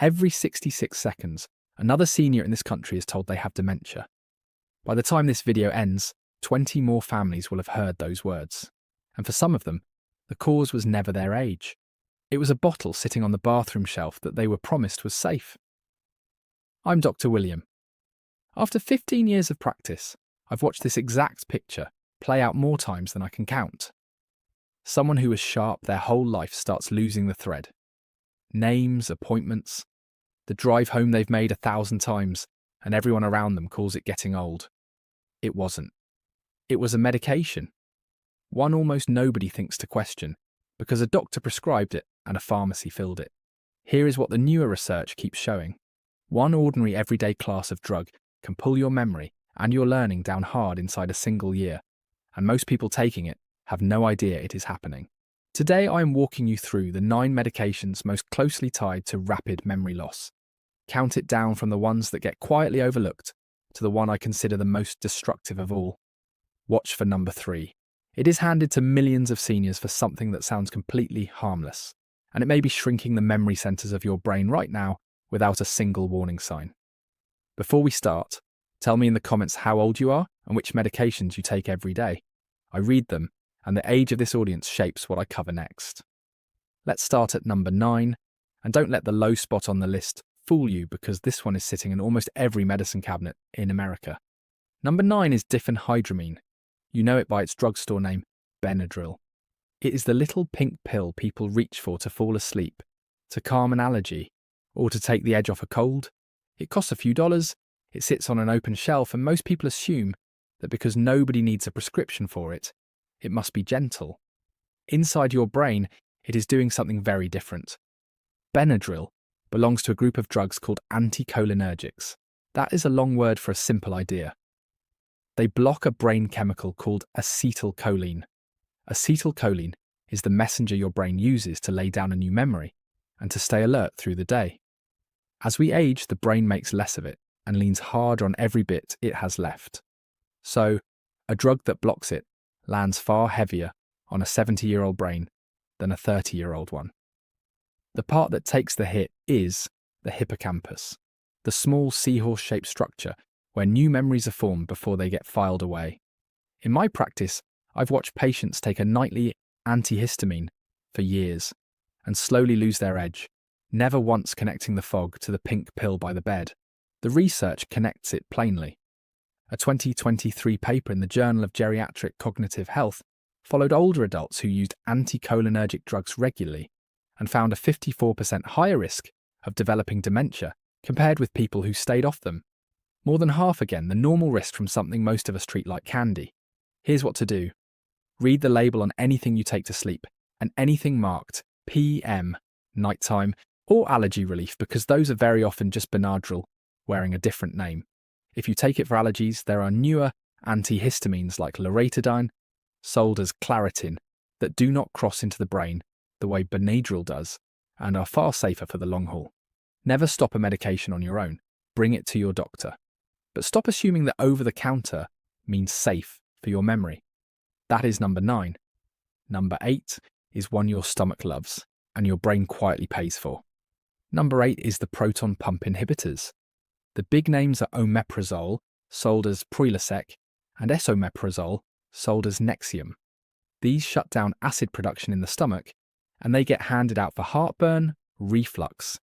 Every 66 seconds, another senior in this country is told they have dementia. By the time this video ends, 20 more families will have heard those words. And for some of them, the cause was never their age. It was a bottle sitting on the bathroom shelf that they were promised was safe. I'm Dr. William. After 15 years of practice, I've watched this exact picture play out more times than I can count. Someone who was sharp their whole life starts losing the thread. Names, appointments, the drive home they've made 1,000 times, and everyone around them calls it getting old. It wasn't. It was a medication. One almost nobody thinks to question, because a doctor prescribed it and a pharmacy filled it. Here is what the newer research keeps showing. One ordinary everyday class of drug can pull your memory and your learning down hard inside a single year, and most people taking it have no idea it is happening. Today I am walking you through the 9 medications most closely tied to rapid memory loss. Count it down from the ones that get quietly overlooked to the one I consider the most destructive of all. Watch for number 3. It is handed to millions of seniors for something that sounds completely harmless, and it may be shrinking the memory centres of your brain right now without a single warning sign. Before we start, tell me in the comments how old you are and which medications you take every day. I read them, and the age of this audience shapes what I cover next. Let's start at number 9, and don't let the low spot on the list fool you because this one is sitting in almost every medicine cabinet in America. Number 9 is diphenhydramine. You know it by its drugstore name, Benadryl. It is the little pink pill people reach for to fall asleep, to calm an allergy, or to take the edge off a cold. It costs a few dollars, it sits on an open shelf, and most people assume that because nobody needs a prescription for it, it must be gentle. Inside your brain, it is doing something very different. Benadryl belongs to a group of drugs called anticholinergics. That is a long word for a simple idea. They block a brain chemical called acetylcholine. Acetylcholine is the messenger your brain uses to lay down a new memory and to stay alert through the day. As we age, the brain makes less of it and leans harder on every bit it has left. So, a drug that blocks it lands far heavier on a 70-year-old brain than a 30-year-old one. The part that takes the hit is the hippocampus, the small seahorse-shaped structure where new memories are formed before they get filed away. In my practice, I've watched patients take a nightly antihistamine for years and slowly lose their edge, never once connecting the fog to the pink pill by the bed. The research connects it plainly. A 2023 paper in the Journal of Geriatric Cognitive Health followed older adults who used anticholinergic drugs regularly and found a 54% higher risk of developing dementia compared with people who stayed off them. More than half again the normal risk from something most of us treat like candy. Here's what to do. Read the label on anything you take to sleep and anything marked PM, nighttime, or allergy relief because those are very often just Benadryl wearing a different name. If you take it for allergies, there are newer antihistamines like loratadine, sold as Claritin, that do not cross into the brain the way Benadryl does and are far safer for the long haul. Never stop a medication on your own. Bring it to your doctor. But stop assuming that over-the-counter means safe for your memory. That is number 9. Number 8 is one your stomach loves and your brain quietly pays for. Number 8 is the proton pump inhibitors. The big names are omeprazole, sold as Prilosec, and esomeprazole, sold as Nexium. These shut down acid production in the stomach, and they get handed out for heartburn, reflux,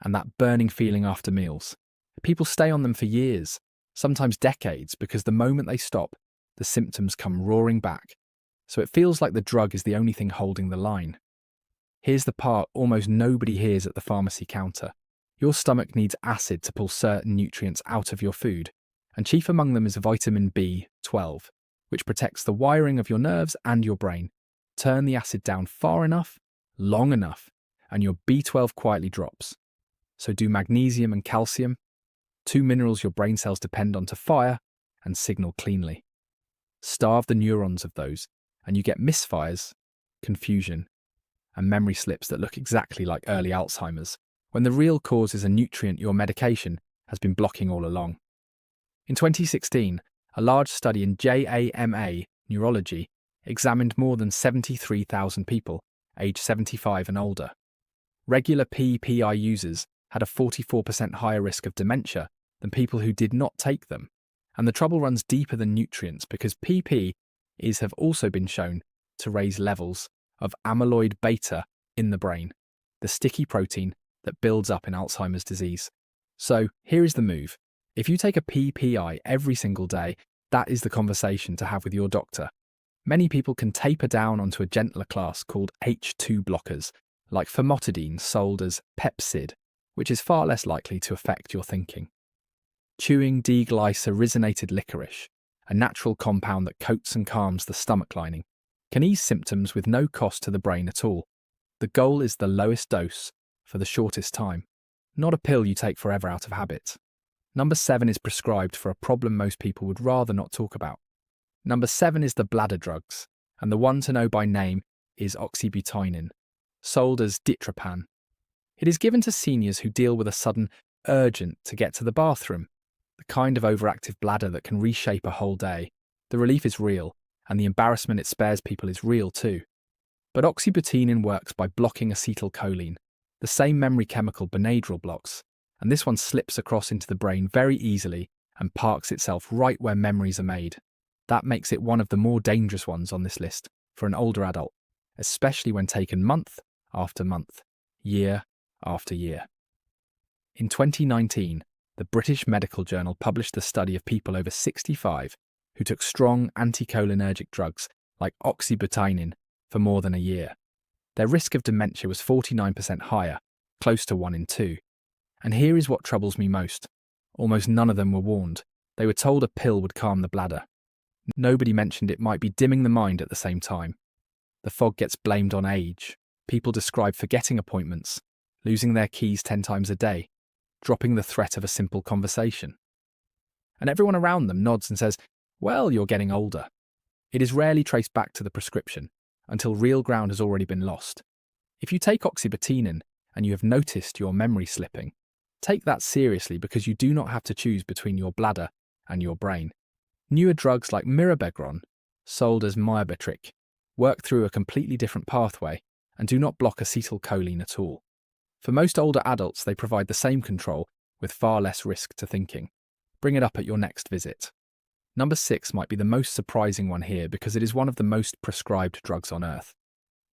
and that burning feeling after meals. People stay on them for years, sometimes decades, because the moment they stop, the symptoms come roaring back. So it feels like the drug is the only thing holding the line. Here's the part almost nobody hears at the pharmacy counter. Your stomach needs acid to pull certain nutrients out of your food, and chief among them is vitamin B12, which protects the wiring of your nerves and your brain. Turn the acid down far enough, long enough, and your B12 quietly drops. So do magnesium and calcium, 2 minerals your brain cells depend on to fire and signal cleanly. Starve the neurons of those, and you get misfires, confusion, and memory slips that look exactly like early Alzheimer's, when the real cause is a nutrient your medication has been blocking all along. In 2016, a large study in JAMA Neurology examined more than 73,000 people aged 75 and older. Regular PPI users had a 44% higher risk of dementia than people who did not take them. And the trouble runs deeper than nutrients because PPs have also been shown to raise levels of amyloid beta in the brain, the sticky protein that builds up in Alzheimer's disease. So here is the move. If you take a PPI every single day, that is the conversation to have with your doctor. Many people can taper down onto a gentler class called H2 blockers, like famotidine sold as Pepcid, which is far less likely to affect your thinking. Chewing deglycyrrhizinated licorice, a natural compound that coats and calms the stomach lining, can ease symptoms with no cost to the brain at all. The goal is the lowest dose for the shortest time, not a pill you take forever out of habit. Number 7 is prescribed for a problem most people would rather not talk about. Number 7 is the bladder drugs, and the one to know by name is oxybutynin, sold as Ditropan. It is given to seniors who deal with a sudden urgent to get to the bathroom, the kind of overactive bladder that can reshape a whole day. The relief is real, and the embarrassment it spares people is real too. But oxybutynin works by blocking acetylcholine, the same memory chemical Benadryl blocks, and this one slips across into the brain very easily and parks itself right where memories are made. That makes it one of the more dangerous ones on this list for an older adult, especially when taken month after month, year after year. In 2019, the British Medical Journal published a study of people over 65 who took strong anticholinergic drugs like oxybutynin for more than a year. Their risk of dementia was 49% higher, close to 1 in 2. And here is what troubles me most. Almost none of them were warned. They were told a pill would calm the bladder. Nobody mentioned it might be dimming the mind at the same time. The fog gets blamed on age. People describe forgetting appointments, losing their keys 10 times a day, dropping the threat of a simple conversation. And everyone around them nods and says, well, you're getting older. It is rarely traced back to the prescription until real ground has already been lost. If you take oxybutynin and you have noticed your memory slipping, take that seriously because you do not have to choose between your bladder and your brain. Newer drugs like mirabegron, sold as Myobatric, work through a completely different pathway and do not block acetylcholine at all. For most older adults, they provide the same control with far less risk to thinking. Bring it up at your next visit. Number 6 might be the most surprising one here because it is one of the most prescribed drugs on earth.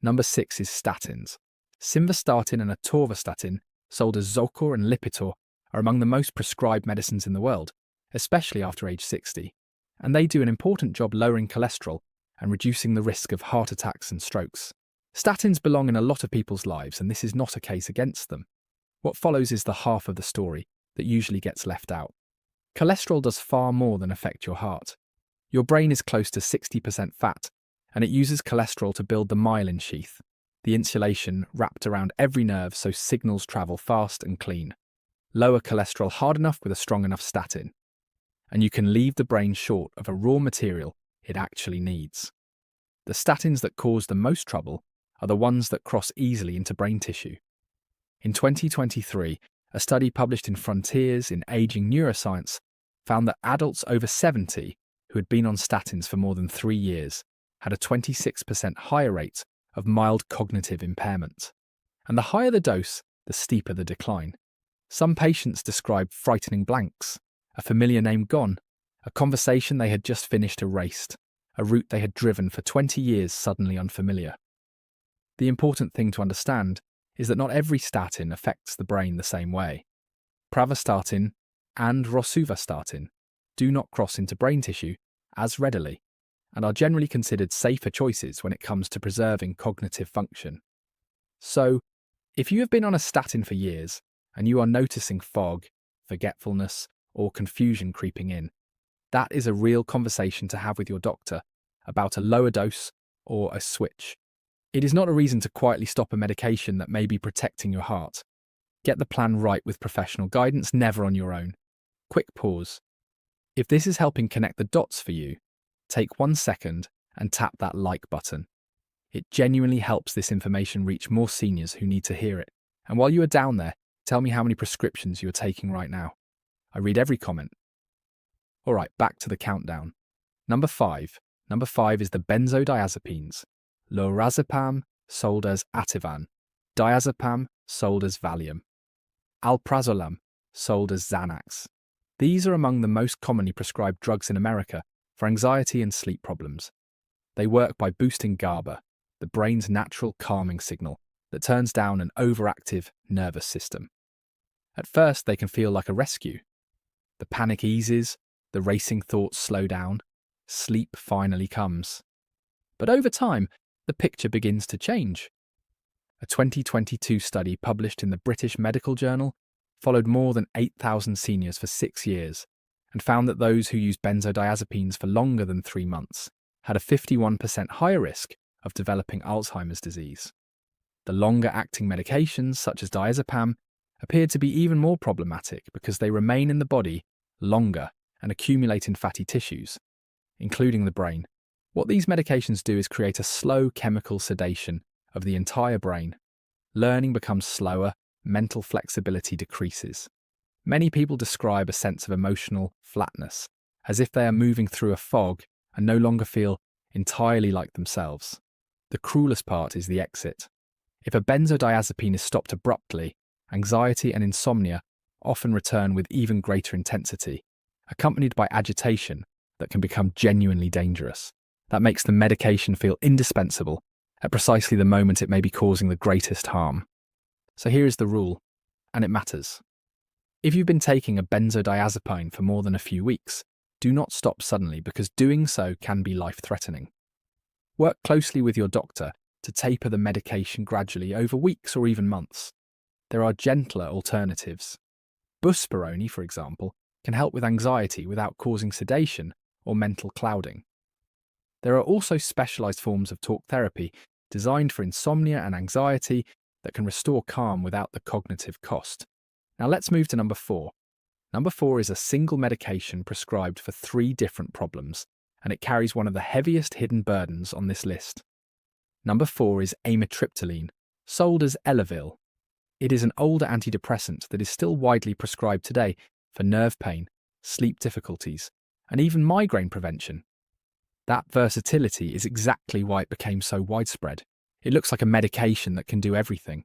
Number 6 is statins. Simvastatin and atorvastatin, sold as Zocor and Lipitor, are among the most prescribed medicines in the world, especially after age 60. And they do an important job lowering cholesterol and reducing the risk of heart attacks and strokes. Statins belong in a lot of people's lives, and this is not a case against them. What follows is the half of the story that usually gets left out. Cholesterol does far more than affect your heart. Your brain is close to 60% fat, and it uses cholesterol to build the myelin sheath, the insulation wrapped around every nerve so signals travel fast and clean. Lower cholesterol hard enough with a strong enough statin, and you can leave the brain short of a raw material it actually needs. The statins that cause the most trouble are the ones that cross easily into brain tissue. In 2023, a study published in Frontiers in Aging Neuroscience found that adults over 70 who had been on statins for more than 3 years had a 26% higher rate of mild cognitive impairment. And the higher the dose, the steeper the decline. Some patients described frightening blanks, a familiar name gone, a conversation they had just finished erased, a route they had driven for 20 years suddenly unfamiliar. The important thing to understand is that not every statin affects the brain the same way. Pravastatin and rosuvastatin do not cross into brain tissue as readily and are generally considered safer choices when it comes to preserving cognitive function. So, if you have been on a statin for years and you are noticing fog, forgetfulness, or confusion creeping in, that is a real conversation to have with your doctor about a lower dose or a switch. It is not a reason to quietly stop a medication that may be protecting your heart. Get the plan right with professional guidance, never on your own. Quick pause. If this is helping connect the dots for you, take 1 second and tap that like button. It genuinely helps this information reach more seniors who need to hear it. And while you are down there, tell me how many prescriptions you are taking right now. I read every comment. All right, back to the countdown. Number 5. Number 5 is the benzodiazepines. Lorazepam, sold as Ativan. Diazepam, sold as Valium. alprazolam, sold as Xanax. These are among the most commonly prescribed drugs in America for anxiety and sleep problems. They work by boosting GABA, the brain's natural calming signal that turns down an overactive nervous system. At first, they can feel like a rescue. The panic eases, the racing thoughts slow down, sleep finally comes. But over time, the picture begins to change. A 2022 study published in the British Medical Journal followed more than 8,000 seniors for 6 years and found that those who used benzodiazepines for longer than 3 months had a 51% higher risk of developing Alzheimer's disease. The longer-acting medications, such as diazepam, appeared to be even more problematic because they remain in the body longer and accumulate in fatty tissues, including the brain. What these medications do is create a slow chemical sedation of the entire brain. Learning becomes slower, mental flexibility decreases. Many people describe a sense of emotional flatness, as if they are moving through a fog and no longer feel entirely like themselves. The cruelest part is the exit. If a benzodiazepine is stopped abruptly, anxiety and insomnia often return with even greater intensity, accompanied by agitation that can become genuinely dangerous. That makes the medication feel indispensable at precisely the moment it may be causing the greatest harm. So here is the rule, and it matters. If you've been taking a benzodiazepine for more than a few weeks, do not stop suddenly because doing so can be life-threatening. Work closely with your doctor to taper the medication gradually over weeks or even months. There are gentler alternatives. Buspirone, for example, can help with anxiety without causing sedation or mental clouding. There are also specialized forms of talk therapy designed for insomnia and anxiety that can restore calm without the cognitive cost. Now let's move to number 4. Number 4 is a single medication prescribed for 3 different problems, and it carries one of the heaviest hidden burdens on this list. Number 4 is amitriptyline, sold as Elavil. It is an older antidepressant that is still widely prescribed today for nerve pain, sleep difficulties, and even migraine prevention. That versatility is exactly why it became so widespread. It looks like a medication that can do everything.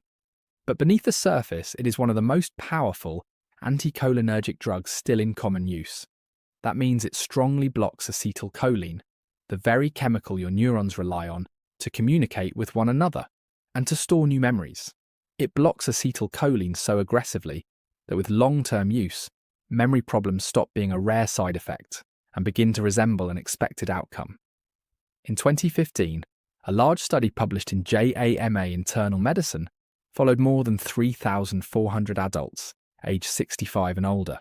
But beneath the surface, it is one of the most powerful anticholinergic drugs still in common use. That means it strongly blocks acetylcholine, the very chemical your neurons rely on to communicate with one another and to store new memories. It blocks acetylcholine so aggressively that with long-term use, memory problems stop being a rare side effect and begin to resemble an expected outcome. In 2015, a large study published in JAMA Internal Medicine followed more than 3,400 adults aged 65 and older.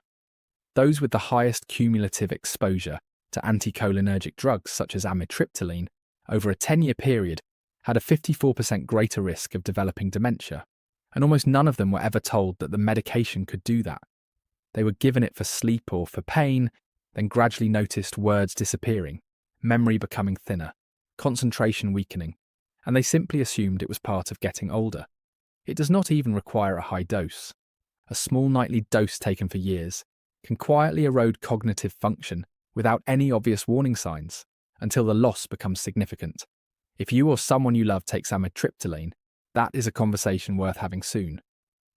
Those with the highest cumulative exposure to anticholinergic drugs such as amitriptyline over a 10-year period had a 54% greater risk of developing dementia, and almost none of them were ever told that the medication could do that. They were given it for sleep or for pain, then gradually noticed words disappearing, memory becoming thinner, concentration weakening, and they simply assumed it was part of getting older. It does not even require a high dose. A small nightly dose taken for years can quietly erode cognitive function without any obvious warning signs until the loss becomes significant. If you or someone you love takes amitriptyline, that is a conversation worth having soon.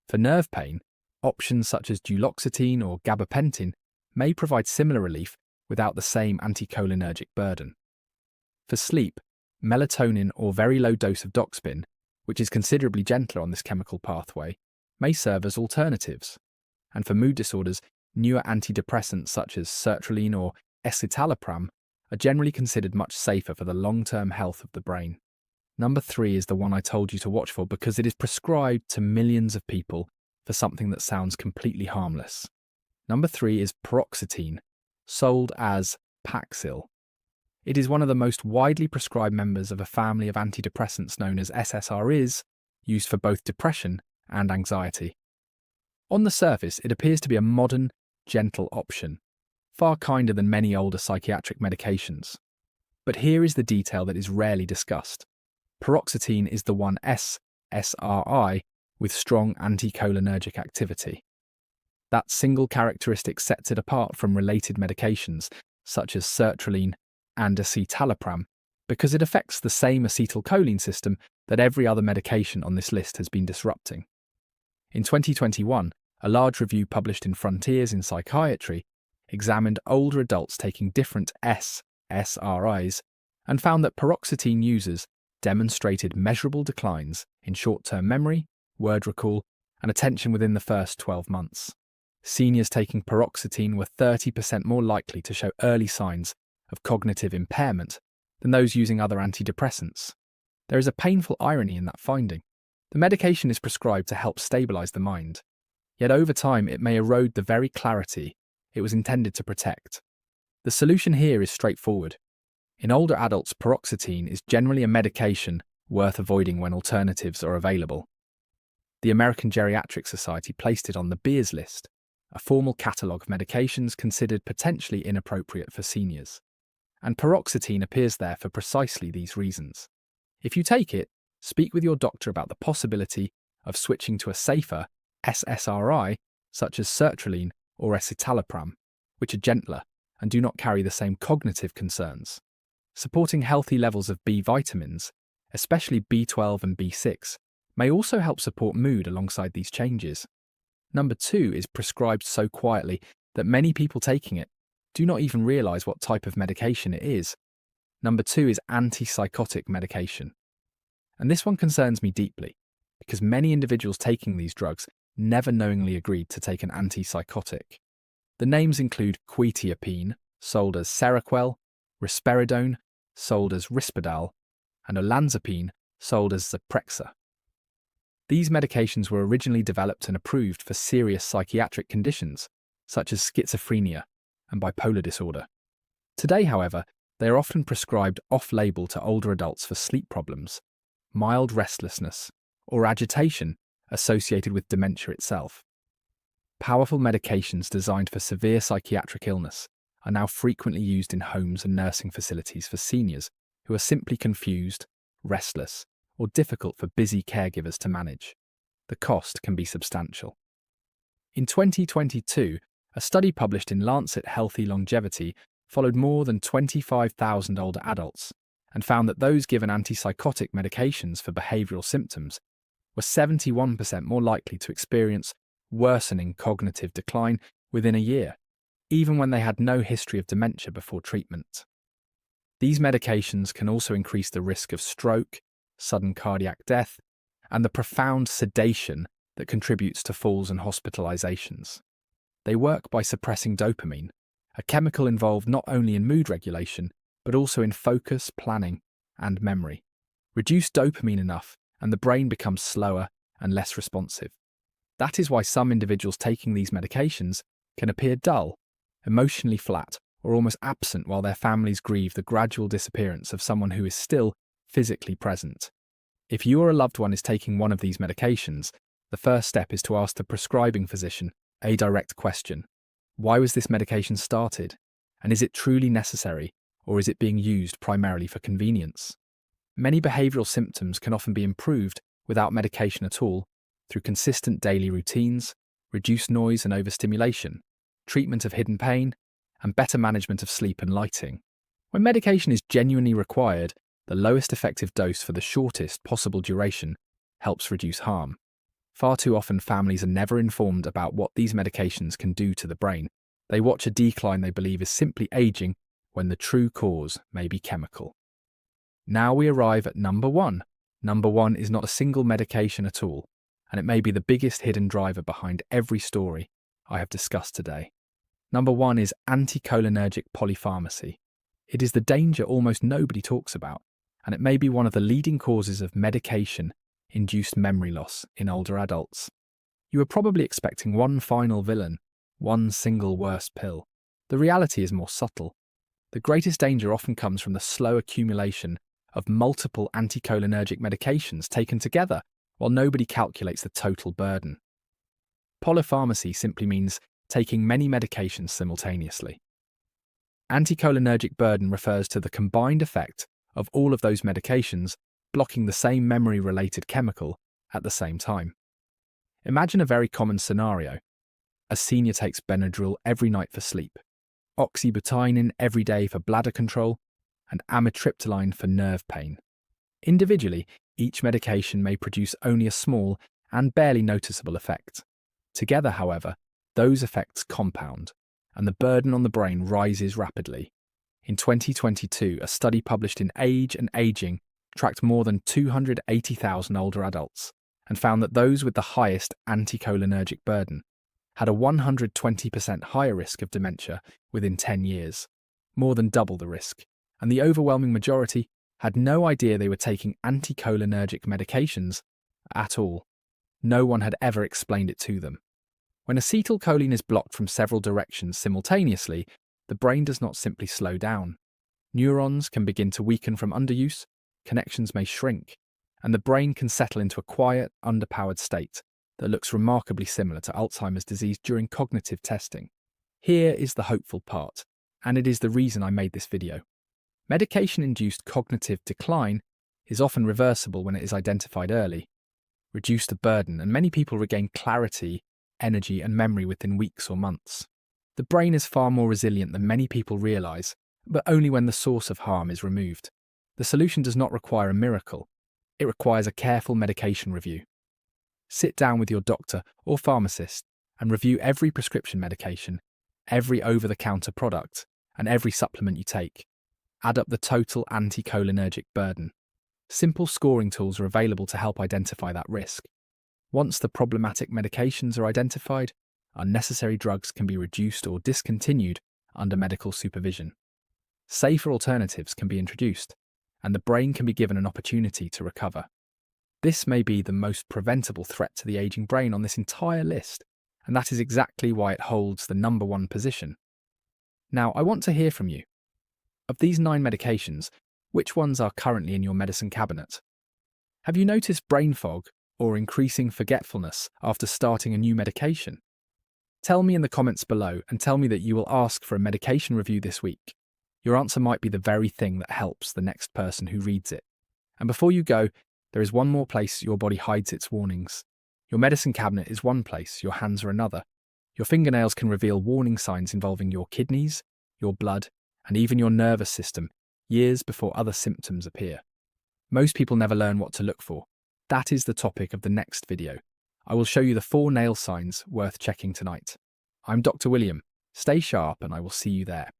For nerve pain, options such as duloxetine or gabapentin may provide similar relief without the same anticholinergic burden. For sleep, melatonin or very low dose of doxepin, which is considerably gentler on this chemical pathway, may serve as alternatives. And for mood disorders, newer antidepressants such as sertraline or escitalopram are generally considered much safer for the long-term health of the brain. Number 3 is the one I told you to watch for because it is prescribed to millions of people for something that sounds completely harmless. Number 3 is paroxetine, sold as Paxil. It is one of the most widely prescribed members of a family of antidepressants known as SSRIs, used for both depression and anxiety. On the surface, it appears to be a modern, gentle option, far kinder than many older psychiatric medications. But here is the detail that is rarely discussed. Paroxetine is the one SSRI with strong anticholinergic activity. That single characteristic sets it apart from related medications, such as sertraline and escitalopram, because it affects the same acetylcholine system that every other medication on this list has been disrupting. In 2021, A large review published in Frontiers in Psychiatry examined older adults taking different SSRIs and found that paroxetine users demonstrated measurable declines in short-term memory, word recall, and attention within the first 12 months. Seniors taking paroxetine were 30% more likely to show early signs of cognitive impairment than those using other antidepressants. There is a painful irony in that finding. The medication is prescribed to help stabilize the mind, yet over time it may erode the very clarity it was intended to protect. The solution here is straightforward. In older adults, paroxetine is generally a medication worth avoiding when alternatives are available. The American Geriatric Society placed it on the Beers list, a formal catalogue of medications considered potentially inappropriate for seniors. And paroxetine appears there for precisely these reasons. If you take it, speak with your doctor about the possibility of switching to a safer SSRI such as sertraline or escitalopram, which are gentler and do not carry the same cognitive concerns. Supporting healthy levels of B vitamins, especially B12 and B6, may also help support mood alongside these changes. Number 2 is prescribed so quietly that many people taking it do not even realize what type of medication it is. Number 2 is antipsychotic medication. And this one concerns me deeply, because many individuals taking these drugs never knowingly agreed to take an antipsychotic. The names include quetiapine, sold as Seroquel, risperidone, sold as Risperdal, and olanzapine, sold as Zyprexa. These medications were originally developed and approved for serious psychiatric conditions, such as schizophrenia and bipolar disorder. Today, however, they are often prescribed off-label to older adults for sleep problems, mild restlessness, or agitation associated with dementia itself. Powerful medications designed for severe psychiatric illness are now frequently used in homes and nursing facilities for seniors who are simply confused, restless, or difficult for busy caregivers to manage. The cost can be substantial. In 2022, a study published in Lancet Healthy Longevity followed more than 25,000 older adults and found that those given antipsychotic medications for behavioral symptoms were 71% more likely to experience worsening cognitive decline within a year, even when they had no history of dementia before treatment. These medications can also increase the risk of stroke, sudden cardiac death, and the profound sedation that contributes to falls and hospitalizations. They work by suppressing dopamine, a chemical involved not only in mood regulation, but also in focus, planning, and memory. Reduce dopamine enough, and the brain becomes slower and less responsive. That is why some individuals taking these medications can appear dull, emotionally flat, or almost absent while their families grieve the gradual disappearance of someone who is still physically present. If you or a loved one is taking one of these medications, the first step is to ask the prescribing physician a direct question. Why was this medication started? And is it truly necessary, or is it being used primarily for convenience? Many behavioral symptoms can often be improved without medication at all through consistent daily routines, reduced noise and overstimulation, treatment of hidden pain, and better management of sleep and lighting. When medication is genuinely required, the lowest effective dose for the shortest possible duration helps reduce harm. Far too often, families are never informed about what these medications can do to the brain. They watch a decline they believe is simply aging when the true cause may be chemical. Now we arrive at number 1. Number 1 is not a single medication at all, and it may be the biggest hidden driver behind every story I have discussed today. Number 1 is anticholinergic polypharmacy. It is the danger almost nobody talks about, and it may be one of the leading causes of medication-induced memory loss in older adults. You are probably expecting one final villain, one single worst pill. The reality is more subtle. The greatest danger often comes from the slow accumulation of multiple anticholinergic medications taken together while nobody calculates the total burden. Polypharmacy simply means taking many medications simultaneously. Anticholinergic burden refers to the combined effect of all of those medications blocking the same memory-related chemical at the same time. Imagine a very common scenario. A senior takes Benadryl every night for sleep, oxybutynin every day for bladder control, and amitriptyline for nerve pain. Individually, each medication may produce only a small and barely noticeable effect. Together, however, those effects compound, and the burden on the brain rises rapidly. In 2022, a study published in Age and Aging tracked more than 280,000 older adults and found that those with the highest anticholinergic burden had a 120% higher risk of dementia within 10 years, more than double the risk, and the overwhelming majority had no idea they were taking anticholinergic medications at all. No one had ever explained it to them. When acetylcholine is blocked from several directions simultaneously, the brain does not simply slow down. Neurons can begin to weaken from underuse, connections may shrink, and the brain can settle into a quiet, underpowered state that looks remarkably similar to Alzheimer's disease during cognitive testing. Here is the hopeful part, and it is the reason I made this video. Medication-induced cognitive decline is often reversible when it is identified early. Reduce the burden, and many people regain clarity, energy, and memory within weeks or months. The brain is far more resilient than many people realize, but only when the source of harm is removed. The solution does not require a miracle. It requires a careful medication review. Sit down with your doctor or pharmacist and review every prescription medication, every over-the-counter product, and every supplement you take. Add up the total anticholinergic burden. Simple scoring tools are available to help identify that risk. Once the problematic medications are identified, unnecessary drugs can be reduced or discontinued under medical supervision. Safer alternatives can be introduced, and the brain can be given an opportunity to recover. This may be the most preventable threat to the aging brain on this entire list, and that is exactly why it holds the #1 position. Now, I want to hear from you. Of these 9 medications, which ones are currently in your medicine cabinet? Have you noticed brain fog or increasing forgetfulness after starting a new medication? Tell me in the comments below and tell me that you will ask for a medication review this week. Your answer might be the very thing that helps the next person who reads it. And before you go, there is one more place your body hides its warnings. Your medicine cabinet is one place, your hands are another. Your fingernails can reveal warning signs involving your kidneys, your blood, and even your nervous system years before other symptoms appear. Most people never learn what to look for. That is the topic of the next video. I will show you the 4 nail signs worth checking tonight. I'm Dr. William. Stay sharp and I will see you there.